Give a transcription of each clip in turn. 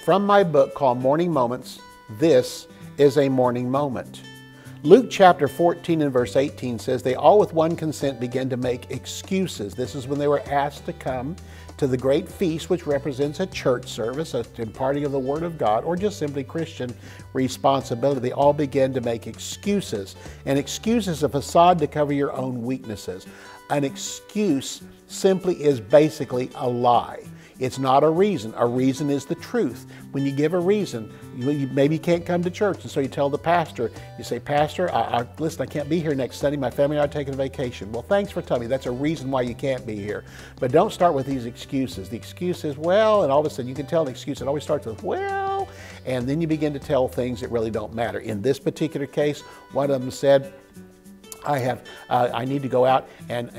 From my book called Morning Moments, this is a morning moment. Luke chapter 14 and verse 18 says, they all with one consent began to make excuses. This is when they were asked to come to the great feast, which represents a church service, a imparting of the Word of God, or just simply Christian responsibility. They all began to make excuses. An excuse is a facade to cover your own weaknesses. An excuse simply is basically a lie. It's not a reason. A reason is the truth. When you give a reason, you maybe can't come to church, and so you tell the pastor, you say, Pastor, listen, I can't be here next Sunday. My family and I are taking a vacation. Well, thanks for telling me. That's a reason why you can't be here. But don't start with these excuses. The excuse is, well, and all of a sudden you can tell an excuse. It always starts with, well, and then you begin to tell things that really don't matter. In this particular case, one of them said, I need to go out and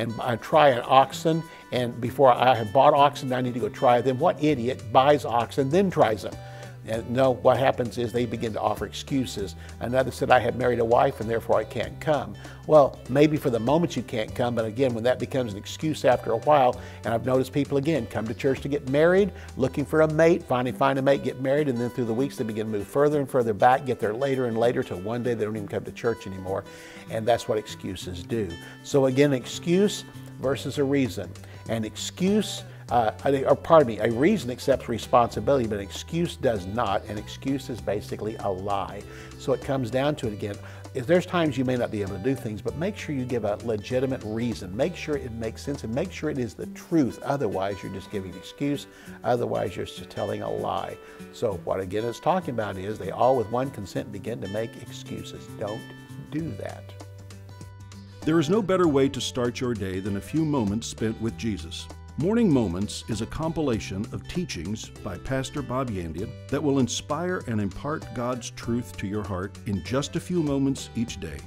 try an oxen, and before I have bought oxen, I need to go try them. What idiot buys oxen, then tries them? And no, what happens is they begin to offer excuses. Another said, I have married a wife and therefore I can't come. Well, maybe for the moment you can't come, but again, when that becomes an excuse after a while, and I've noticed people again come to church to get married, looking for a mate, finally find a mate, get married, and then through the weeks they begin to move further and further back, get there later and later, till one day they don't even come to church anymore. And that's what excuses do. So again, excuse versus a reason. An excuse, a reason accepts responsibility, but an excuse does not. An excuse is basically a lie. So it comes down to it again. If there's times you may not be able to do things, but make sure you give a legitimate reason. Make sure it makes sense and make sure it is the truth. Otherwise, you're just giving an excuse. Otherwise, you're just telling a lie. So what again it's talking about is they all with one consent begin to make excuses. Don't do that. There is no better way to start your day than a few moments spent with Jesus. Morning Moments is a compilation of teachings by Pastor Bob Yandian that will inspire and impart God's truth to your heart in just a few moments each day.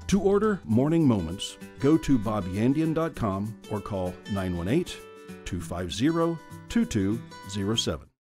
To order Morning Moments, go to bobyandian.com or call 918-250-2207.